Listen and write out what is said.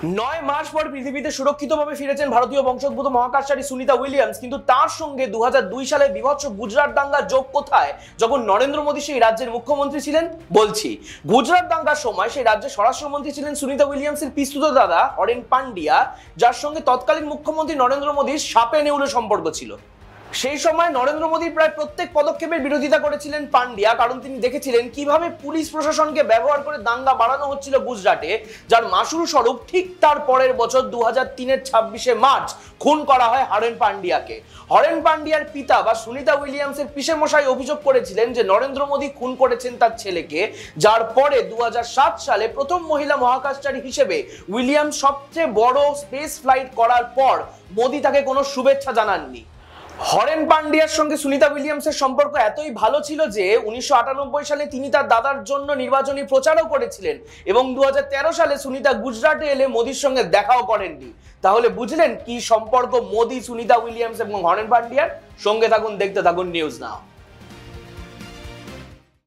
9 মাস পর পৃথিবীতে সুরক্ষিতভাবে ফিরেছেন ভারতীয় বংশোদ্ভূত মহাকাশচারী সুনিতা উইলিয়ামস, কিন্তু তার সঙ্গে 2002 সালে বিভৎস গুজরাট দাঙ্গা যোগ কোথায়, যখন নরেন্দ্র মোদী সেই রাজ্যের মুখ্যমন্ত্রী ছিলেন? বলছি, গুজরাট দাঙ্গার সময় সেই রাজ্যের স্বরাষ্ট্রমন্ত্রী ছিলেন সুনিতা উইলিয়ামসের পিস্তুত দাদা হরেন পান্ডিয়া, যার সঙ্গে তৎকালীন মুখ্যমন্ত্রী নরেন্দ্র মোদীর সাপে নেউলে সম্পর্ক ছিল। সেই সময় নরেন্দ্র মোদীর প্রায় প্রত্যেক পদক্ষেপের বিরোধিতা করেছিলেন পান্ডিয়া, কারণ তিনি দেখেছিলেন কিভাবে পুলিশ প্রশাসনকে ব্যবহার করে দাঙ্গা বাড়ানো হচ্ছিল গুজরাটে, যার মাসুল স্বরূপ ঠিক তার পরের বছর 2003-এর 26শে মার্চ খুন করা হয় হরেন পান্ডিয়াকে। হরেন পান্ডিয়ার পিতা বা সুনিতা উইলিয়ামসের পিসেমশাই অভিযোগ করেছিলেন যে নরেন্দ্র মোদী খুন করেছেন তার ছেলেকে, যার পরে 2007 সালে প্রথম মহিলা মহাকাশচারী হিসেবে উইলিয়ামস সবচেয়ে বড় স্পেস ফ্লাইট করার পর মোদী তাকে কোনো শুভেচ্ছা জানাননি। হরেন পান্ডিয়ার সঙ্গে সুনিতা উইলিয়ামসের সম্পর্ক এতই ভালো ছিল যে 1998 সালে তিনি তার দাদার জন্য নির্বাচনী প্রচারও করেছিলেন, এবং 2013 সালে সুনিতা গুজরাটে এলে মোদীর সঙ্গে দেখাও করেননি। তাহলে বুঝলেন কি সম্পর্ক মোদী, সুনিতা উইলিয়ামস এবং হরেন পান্ডিয়ার? সঙ্গে থাকুন, দেখতে থাকুন নিউজ নাও।